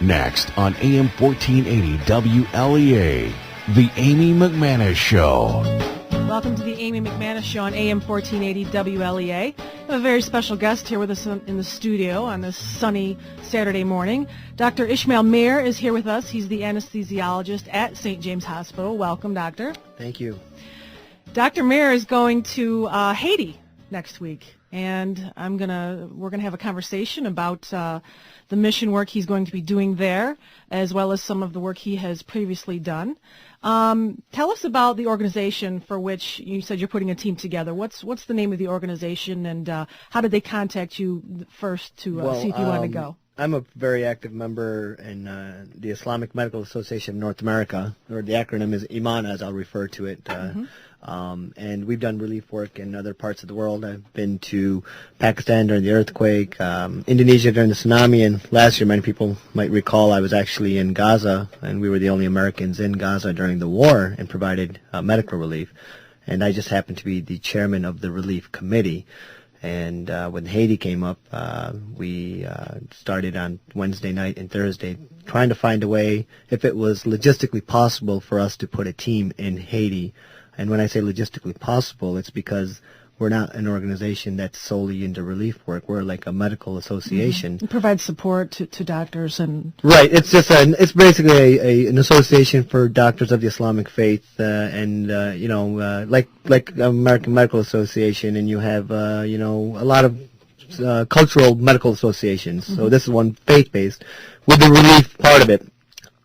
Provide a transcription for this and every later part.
Next on AM 1480 WLEA, The Amy McManus Show. Welcome to the Amy McManus Show on AM 1480 WLEA. I have a very special guest here with us in the studio on this sunny Saturday morning. Dr. Ishmael Meir is here with us. He's the anesthesiologist at St. James Hospital. Welcome, Doctor. Thank you. Dr. Meir is going to Haiti next week, and we're gonna have a conversation about the mission work he's going to be doing there, as well as some of the work he has previously done. Tell us about the organization for which you said you're putting a team together. What's the name of the organization, and how did they contact you first to see if you wanted to go? I'm a very active member in the Islamic Medical Association of North America, or the acronym is IMANA, as I'll refer to it. And we've done relief work in other parts of the world. I've been to Pakistan during the earthquake, Indonesia during the tsunami, and last year, many people might recall, I was actually in Gaza, and we were the only Americans in Gaza during the war and provided medical relief. And I just happened to be the chairman of the relief committee. And when Haiti came up, we started on Wednesday night and Thursday trying to find a way, if it was logistically possible, for us to put a team in Haiti. And when I say logistically possible, it's because we're not an organization that's solely into relief work. We're like a medical association. You provide support to doctors and... Right. It's just it's basically an association for doctors of the Islamic faith, like American Medical Association, and you have a lot of cultural medical associations. So this is one faith-based with the relief part of it.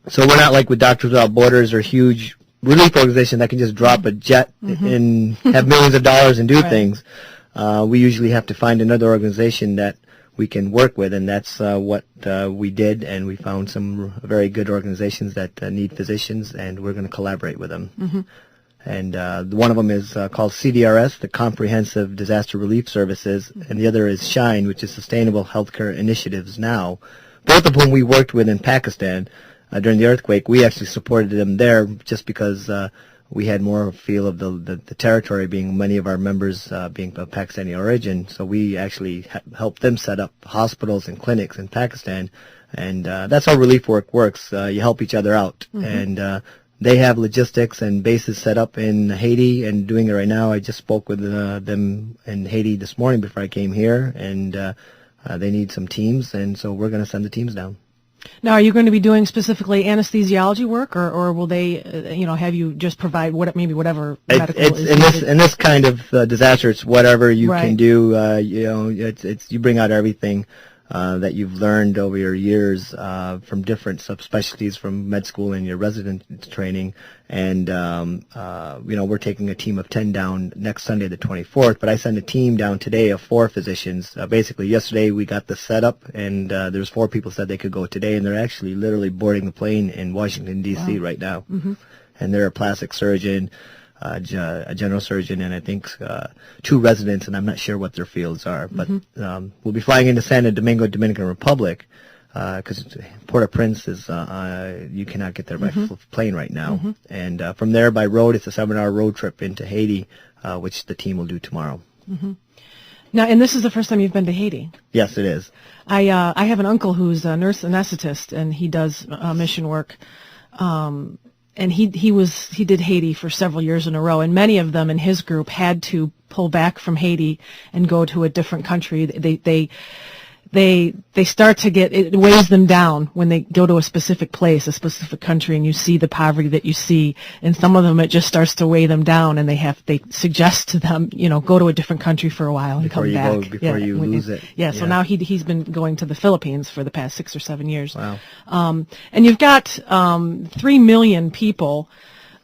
So we're not like with Doctors Without Borders or huge relief organization that can just drop a jet and have millions of dollars and do things. We usually have to find another organization that we can work with, and that's what we did, and we found some very good organizations that need physicians, and we're going to collaborate with them. And one of them is called CDRS, the Comprehensive Disaster Relief Services, and the other is SHINE, which is Sustainable Healthcare Initiatives Now, both of whom we worked with in Pakistan. During the earthquake, we actually supported them there just because we had more feel of the territory, being many of our members being of Pakistani origin. So we actually helped them set up hospitals and clinics in Pakistan. And that's how relief work works. You help each other out. And they have logistics and bases set up in Haiti and doing it right now. I just spoke with them in Haiti this morning before I came here. And they need some teams. And so we're going to send the teams down. Now, are you going to be doing specifically anesthesiology work, or will they, have you just provide whatever medical is needed? In this kind of disaster, it's whatever you can do. You bring out everything that you've learned over your years from different subspecialties from med school and your resident training. And we're taking a team of 10 down next Sunday, the 24th. But I sent a team down today of 4 physicians. Basically, yesterday we got the setup, and there's 4 people said they could go today, and they're actually literally boarding the plane in Washington, D.C. right now. And they're a plastic surgeon, a general surgeon, and I think 2 residents, and I'm not sure what their fields are. But we'll be flying into Santo Domingo, Dominican Republic, because Port-au-Prince is, you cannot get there by plane right now. And from there by road, it's a 7-hour road trip into Haiti, which the team will do tomorrow. Now, and this is the first time you've been to Haiti? Yes, it is. I have an uncle who's a nurse anesthetist, and he does mission work. And he did Haiti for several years in a row, and many of them in his group had to pull back from Haiti and go to a different country. They start to it weighs them down when they go to a specific place, a specific country, and you see the poverty that you see. And some of them, it just starts to weigh them down, and they suggest to them, go to a different country for a while and come back. Before you lose it. Yeah, so now he's been going to the Philippines for the past 6 or 7 years. Wow. And you've got 3 million people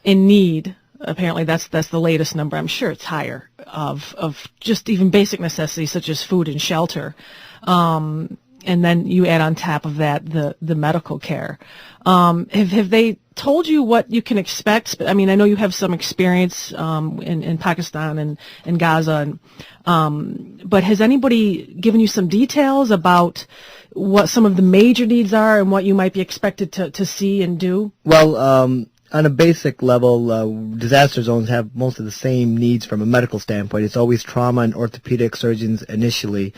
in need. Apparently that's the latest number. I'm sure it's higher of just even basic necessities such as food and shelter. And then you add on top of that the medical care. Have they told you what you can expect? I mean, I know you have some experience in Pakistan and Gaza, but has anybody given you some details about what some of the major needs are and what you might be expected to see and do? Well, On a basic level, disaster zones have most of the same needs from a medical standpoint. It's always trauma and orthopedic surgeons initially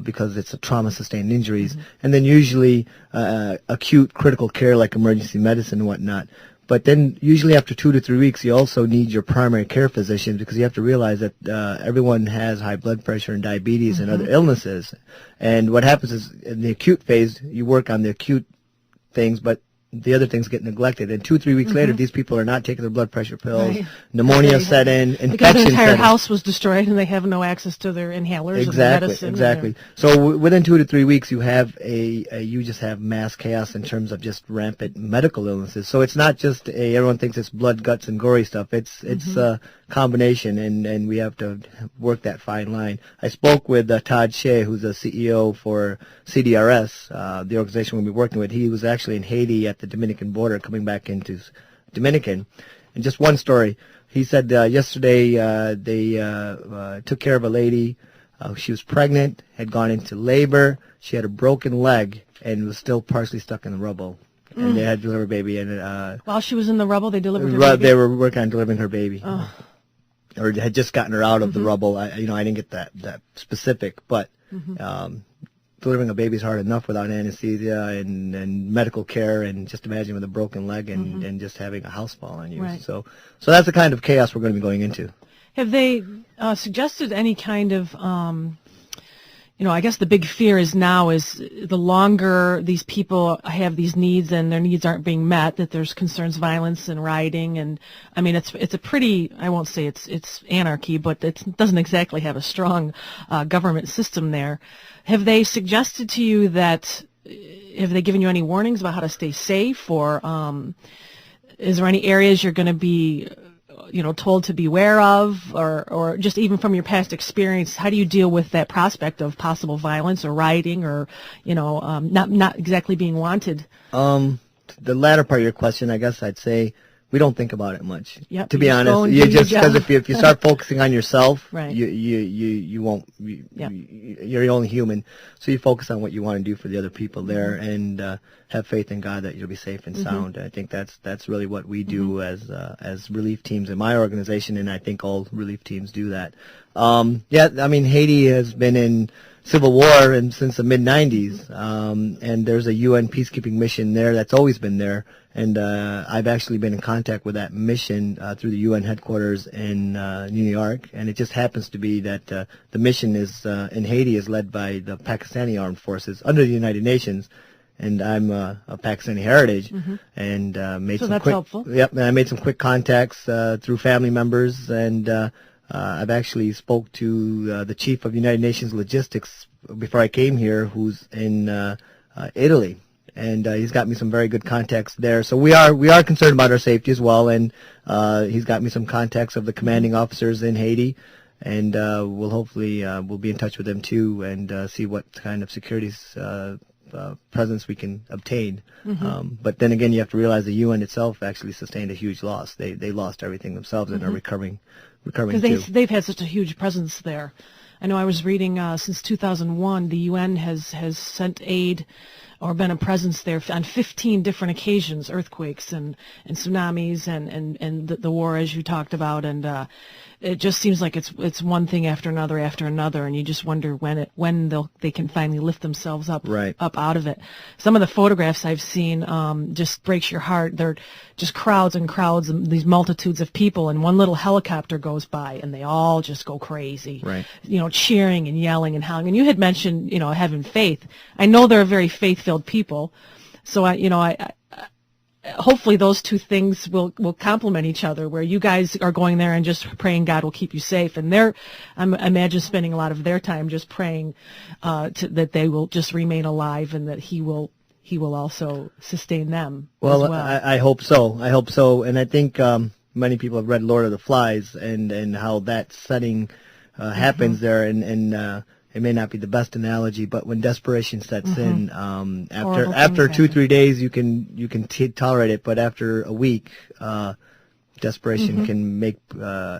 because it's a trauma-sustained injuries, and then usually acute critical care like emergency medicine and whatnot. But then usually after 2 to 3 weeks, you also need your primary care physicians because you have to realize that everyone has high blood pressure and diabetes and other illnesses. And what happens is in the acute phase, you work on the acute things, but the other things get neglected. And 2 or 3 weeks later, these people are not taking their blood pressure pills. Right. Pneumonia set in, Because infection their entire set in. house was destroyed and they have no access to their inhalers and their medicine. Exactly. So within 2 to 3 weeks, you have you just have mass chaos in terms of just rampant medical illnesses. So it's not just everyone thinks it's blood, guts, and gory stuff. It's a combination, and we have to work that fine line. I spoke with Todd Shea, who's the CEO for CDRS, the organization we'll be working with. He was actually in Haiti at the Dominican border, coming back into Dominican. And just one story. He said yesterday they took care of a lady. She was pregnant, had gone into labor. She had a broken leg and was still partially stuck in the rubble. And they had to deliver a baby. And While she was in the rubble, they delivered her baby? They were working on delivering her baby. Oh. Or had just gotten her out of the rubble. I didn't get that specific, but delivering a baby is hard enough without anesthesia and medical care, and just imagine with a broken leg and just having a house fall on you. Right. So that's the kind of chaos we're going to be going into. Have they suggested any kind of, I guess the big fear is now is the longer these people have these needs and their needs aren't being met, that there's concerns violence and rioting, and I mean it's a pretty, I won't say it's anarchy, but it doesn't exactly have a strong government system there. Have they suggested to you that, have they given you any warnings about how to stay safe, or is there any areas you're going to be told to beware of, or just even from your past experience, how do you deal with that prospect of possible violence or rioting, or not exactly being wanted? The latter part of your question, I guess I'd say we don't think about it much. Yep, to be honest, you just because if you start focusing on yourself, right. you won't. You're only human, so you focus on what you want to do for the other people there, and have faith in God that you'll be safe and sound. I think that's really what we do as relief teams in my organization, and I think all relief teams do that. Haiti has been in civil war and since the mid-90s, and there's a UN peacekeeping mission there that's always been there. And I've actually been in contact with that mission through the UN headquarters in New York, and it just happens to be that the mission is in Haiti is led by the Pakistani Armed Forces under the United Nations, and I'm a Pakistani heritage, and made so some that's quick. helpful. Yep, and I made some quick contacts through family members, and I've actually spoke to the chief of United Nations Logistics before I came here, who's in Italy. And he's got me some very good contacts there. So we are concerned about our safety as well. And he's got me some contacts of the commanding officers in Haiti, and we'll hopefully we'll be in touch with them too, and see what kind of security presence we can obtain. But then again, you have to realize the UN itself actually sustained a huge loss. They lost everything themselves and are recovering too. Because they've had such a huge presence there. I know I was reading since 2001, the UN has sent aid or been a presence there on 15 different occasions, earthquakes and tsunamis and the war, as you talked about, and it just seems like it's one thing after another, and you just wonder when they can finally lift themselves up out of it. Some of the photographs I've seen just breaks your heart. They're just crowds and crowds, and these multitudes of people, and one little helicopter goes by, and they all just go crazy, cheering and yelling and howling. And you had mentioned, having faith. I know they're very faith-filled people, so I hopefully those two things will complement each other, where you guys are going there and just praying God will keep you safe, and I imagine spending a lot of their time just praying that they will just remain alive, and that He will also sustain them. Well, as well. I hope so, and I think many people have read Lord of the Flies and how that setting happens there, and it may not be the best analogy, but when desperation sets in, after 2-3 days you can tolerate it, but after a week, desperation can make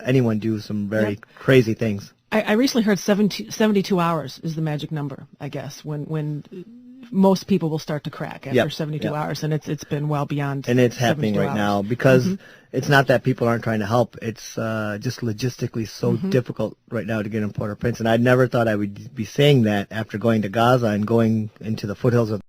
anyone do some very crazy things. I recently heard 72 hours is the magic number, I guess, when most people will start to crack after Yep, 72 yep. hours, and it's been well beyond. And it's happening 72 right hours. now because it's not that people aren't trying to help. It's just logistically so difficult right now to get in Port-au-Prince. And I never thought I would be saying that after going to Gaza and going into the foothills of